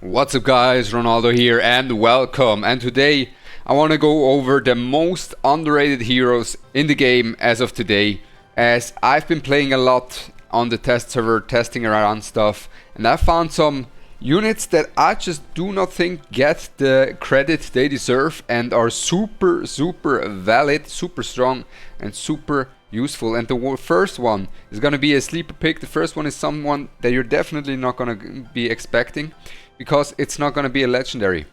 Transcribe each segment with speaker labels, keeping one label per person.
Speaker 1: What's up guys, Ronaldo here and welcome. And today I want to go over the most underrated heroes in the game as of today, as I've been playing a lot on the test server, testing around stuff, and I found some units that I just do not think get the credit they deserve and are super valid, super strong and super useful. And the first one is going to be a sleeper pick. The first one is someone that you're definitely not going to be expecting, because it's not going to be a legendary.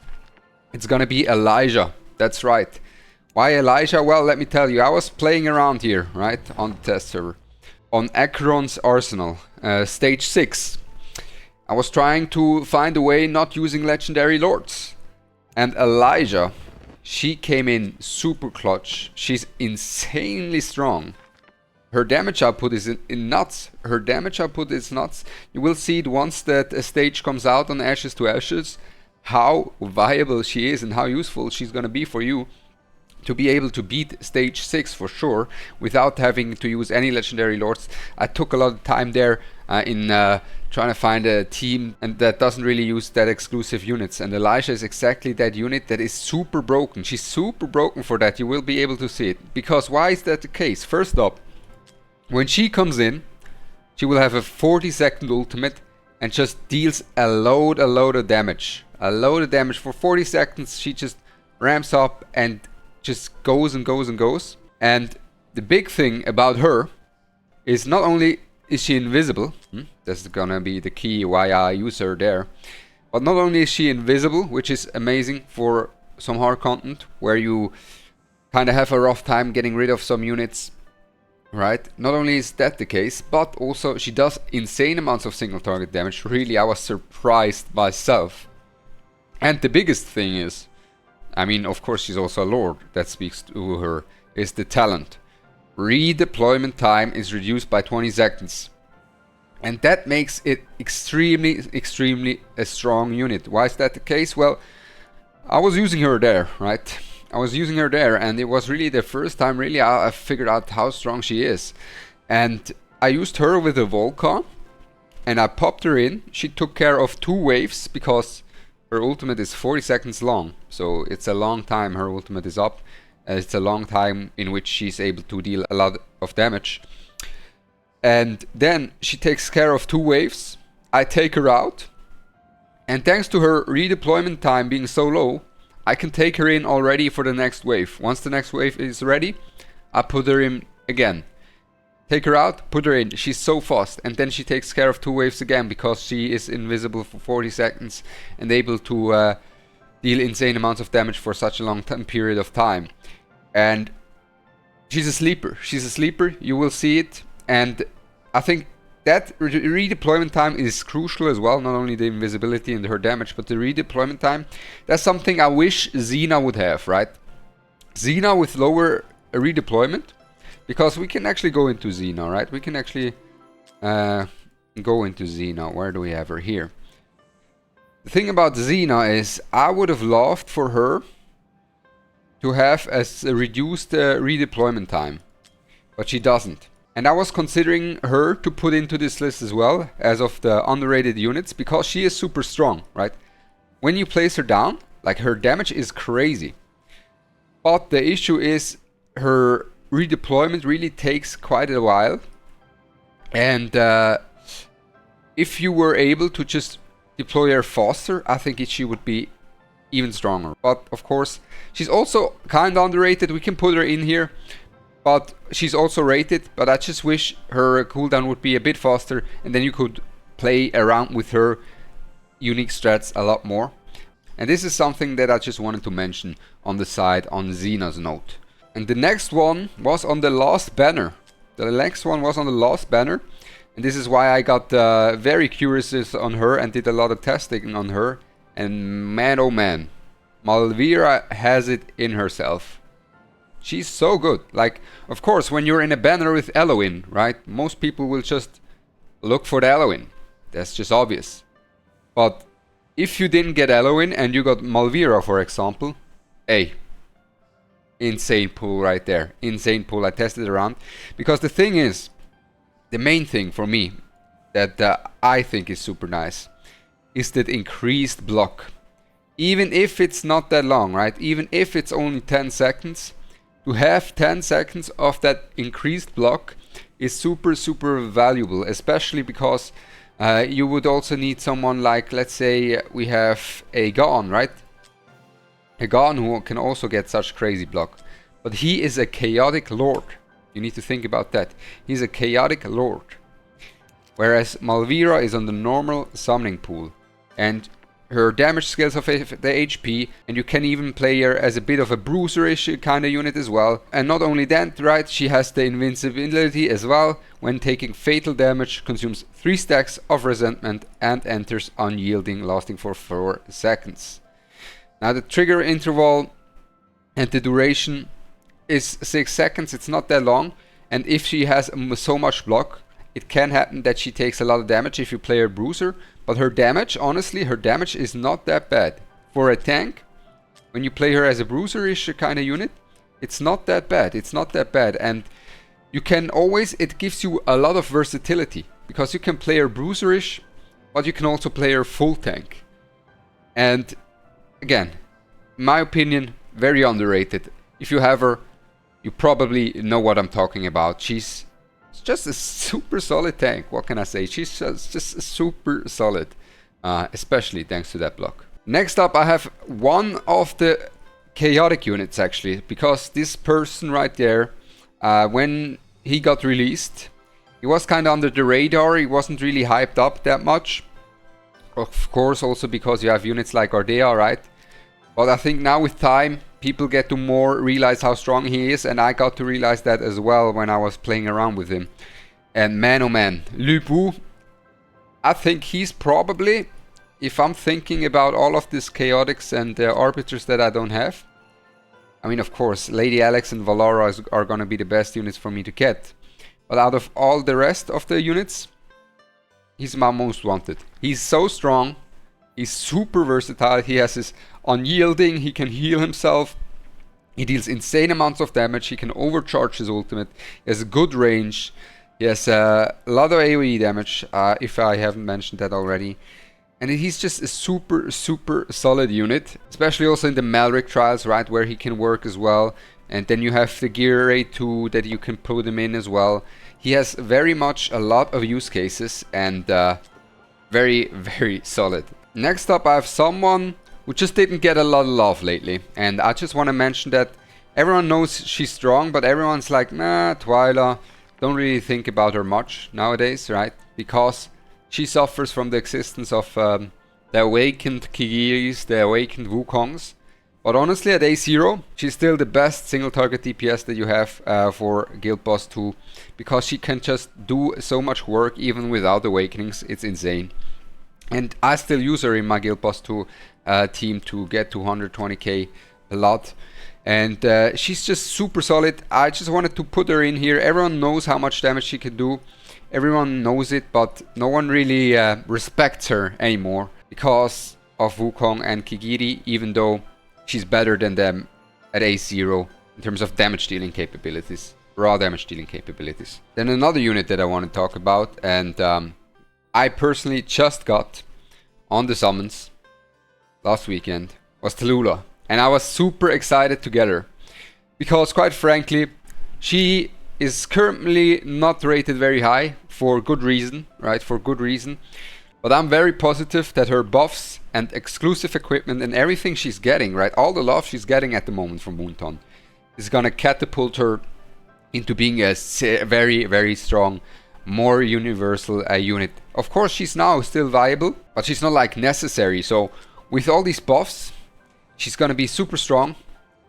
Speaker 1: It's going to be Elijah. That's right. Why Elijah? Well, let me tell you. I was playing around here, right, on the test server, on Acheron's Arsenal, stage 6. I was trying to find a way not using legendary lords. And Elijah, she came in super clutch. She's insanely strong. Her damage output is in nuts. Her damage output is nuts. You will see it once that a stage comes out on Ashes to Ashes, how viable she is and how useful she's going to be for you to be able to beat stage 6 for sure, without having to use any legendary lords. I took a lot of time there in trying to find a team and that doesn't really use that exclusive units, and Elijah is exactly that unit that is super broken. She's super broken for that. You will be able to see it. Because why is that the case? First up, when she comes in, she will have a 40-second ultimate and just deals a load of damage. A load of damage for 40 seconds. She just ramps up and just goes and goes and goes. And the big thing about her is not only is she invisible, that's gonna be the key why I use her there, but not only is she invisible, which is amazing for some hard content where you kind of have a rough time getting rid of some units. Right, not only is that the case, but also she does insane amounts of single target damage. Really, I was surprised myself. And the biggest thing is, I mean, of course she's also a lord, that speaks to her, is the talent. Redeployment time is reduced by 20 seconds. And that makes it extremely a strong unit. Why is that the case? Well, I was using her there, right? I was using her there, and it was really the first time really I figured out how strong she is. And I used her with a Volca, and I popped her in. She took care of 2 waves, because her ultimate is 40 seconds long. So it's a long time her ultimate is up. It's a long time in which she's able to deal a lot of damage. And then she takes care of 2 waves. I take her out. And thanks to her redeployment time being so low, I can take her in already for the next wave. Once the next wave is ready, I put her in again. Take her out, put her in. She's so fast. And then she takes care of 2 waves again, because she is invisible for 40 seconds and able to deal insane amounts of damage for such a long period of time. And she's a sleeper. She's a sleeper. You will see it. And I think that redeployment time is crucial as well. Not only the invisibility and her damage, but the redeployment time. That's something I wish Zena would have, right? Zena with lower redeployment. Because we can actually go into Zena, right? We can actually go into Zena. Where do we have her? Here. The thing about Zena is I would have loved for her to have a reduced redeployment time. But she doesn't. And I was considering her to put into this list as well, as of the underrated units, because she is super strong, right? When you place her down, like, her damage is crazy. But the issue is her redeployment really takes quite a while. And if you were able to just deploy her faster, I think she would be even stronger. But of course, she's also kind of underrated. We can put her in here. But she's also rated, but I just wish her cooldown would be a bit faster, and then you could play around with her unique strats a lot more. And this is something that I just wanted to mention on the side on Zena's note. And the next one was on the last banner. The next one was on the last banner, and this is why I got very curious on her and did a lot of testing on her. And man, oh man, Malvira has it in herself. She's so good. Like, of course, when you're in a banner with Eloin, right? Most people will just look for the Eloin. That's just obvious. But if you didn't get Eloin and you got Malvira, for example, hey, insane pull right there. Insane pull. I tested around. Because the thing is, the main thing for me that I think is super nice is that increased block. Even if it's not that long, right? Even if it's only 10 seconds, to have 10 seconds of that increased block is super, super valuable, especially because you would also need someone like, let's say we have a Gon, right? A Gon who can also get such crazy block. But he is a chaotic lord. You need to think about that. He's a chaotic lord. Whereas Malvira is on the normal summoning pool. And her damage skills of the HP, and you can even play her as a bit of a bruiser-ish kind of unit as well. And not only that, right, she has the invincibility as well. When taking fatal damage, consumes 3 stacks of resentment and enters unyielding, lasting for 4 seconds. Now the trigger interval and the duration is 6 seconds, it's not that long. And if she has so much block, it can happen that she takes a lot of damage if you play her bruiser. But her damage, honestly, her damage is not that bad. For a tank, when you play her as a bruiser-ish kind of unit, it's not that bad. It's not that bad. And you can always, it gives you a lot of versatility. Because you can play her bruiser-ish, but you can also play her full tank. And again, in my opinion, very underrated. If you have her, you probably know what I'm talking about. She's just a super solid tank. What can I say? She's just super solid, especially thanks to that block. Next up, I have one of the chaotic units actually, because this person right there, when he got released, he was kind of under the radar. He wasn't really hyped up that much. Of course, also because you have units like Ardea, right? But I think now with time, people get to more realize how strong he is, and I got to realize that as well when I was playing around with him. And man, oh man, Lubu, I think he's probably, if I'm thinking about all of these chaotics and arbiters that I don't have, I mean, of course, Lady Alex and Valara are going to be the best units for me to get. But out of all the rest of the units, he's my most wanted. He's so strong. He's super versatile. He has his unyielding. He can heal himself. He deals insane amounts of damage. He can overcharge his ultimate. He has a good range. He has a lot of AoE damage, if I haven't mentioned that already. And he's just a super, super solid unit. Especially also in the Malric trials, right, where he can work as well. And then you have the gear rate too, that you can put him in as well. He has very much a lot of use cases, and very, very solid. Next up, I have someone who just didn't get a lot of love lately. And I just want to mention that everyone knows she's strong, but everyone's like, nah, Tula, don't really think about her much nowadays, right? Because she suffers from the existence of the awakened Kigiris, the awakened Wukongs. But honestly, at A0, she's still the best single target DPS that you have for Guild Boss 2. Because she can just do so much work even without awakenings. It's insane. And I still use her in my Guild Boss 2 team to get to 120k a lot. And she's just super solid. I just wanted to put her in here. Everyone knows how much damage she can do. Everyone knows it, but no one really respects her anymore because of Wukong and Kigiri, even though she's better than them at A0 in terms of damage dealing capabilities, raw damage dealing capabilities. Then another unit that I want to talk about, and I personally just got on the summons last weekend, was Tula. And I was super excited to get her. Because quite frankly, she is currently not rated very high for good reason, right? For good reason. But I'm very positive that her buffs and exclusive equipment and everything she's getting, right? All the love she's getting at the moment from Wunton is gonna catapult her into being a very, very strong, more universal unit. Of course, she's now still viable, but she's not like necessary. So with all these buffs, she's gonna be super strong.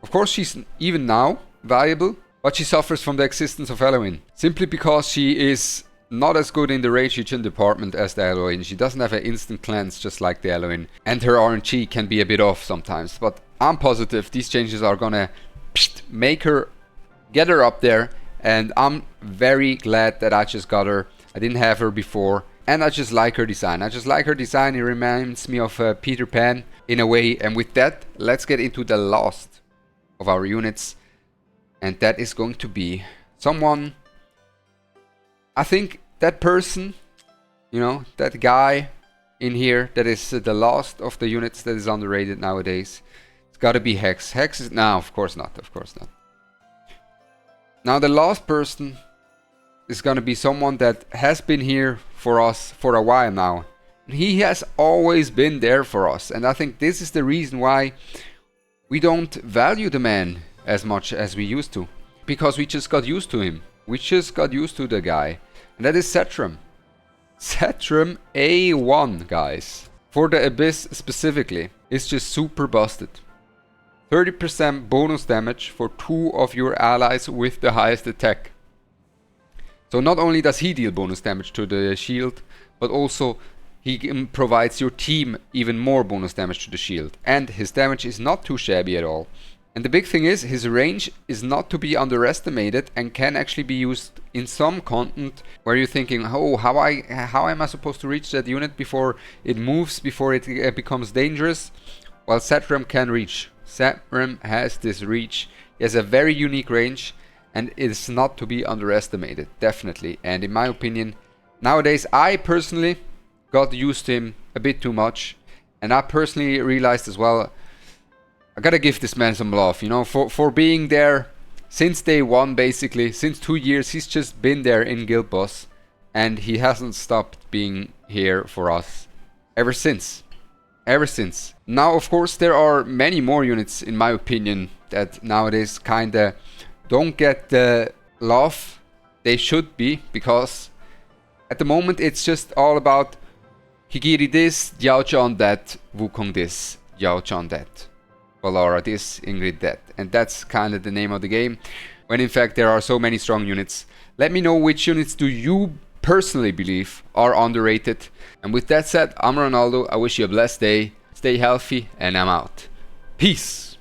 Speaker 1: Of course, she's even now viable, but she suffers from the existence of Eloin. Simply because she is not as good in the rage regen department as the Eloin. She doesn't have an instant cleanse just like the Eloin. And her RNG can be a bit off sometimes. But I'm positive these changes are gonna make her, get her up there. And I'm very glad that I just got her. I didn't have her before. And I just like her design. I just like her design. It reminds me of Peter Pan in a way. And with that, let's get into the last of our units. And that is going to be someone, I think that person, you know, that guy in here that is the last of the units that is underrated nowadays. It's gotta be Hex. Hex is... No, of course not. Of course not. Now the last person is gonna be someone that has been here for us for a while now. He has always been there for us. And I think this is the reason why we don't value the man as much as we used to. Because we just got used to him. We just got used to the guy. And that is Cetrum. Cetrum A1, guys. For the Abyss specifically, it's just super busted. 30% bonus damage for 2 of your allies with the highest attack. So not only does he deal bonus damage to the shield, but also he provides your team even more bonus damage to the shield. And his damage is not too shabby at all. And the big thing is, his range is not to be underestimated and can actually be used in some content where you're thinking, oh, how am I supposed to reach that unit before it moves, before it becomes dangerous? Well, Cetrum can reach. Cetrum has this reach. He has a very unique range and it's not to be underestimated, definitely. And in my opinion, nowadays I personally got used to him a bit too much. And I personally realized as well, I gotta give this man some love, you know, for being there since day one, basically. Since 2 years, he's just been there in Guild Boss. And he hasn't stopped being here for us ever since. Ever since. Now, of course, there are many more units, in my opinion, that nowadays kinda don't get the love they should be. Because at the moment, it's just all about Higiri this, Yao Chan that, Wukong this, Yao Chan that. Valora this, Ingrid that. And that's kind of the name of the game. When in fact there are so many strong units. Let me know which units do you personally believe are underrated. And with that said, I'm Ronaldo. I wish you a blessed day. Stay healthy and I'm out. Peace.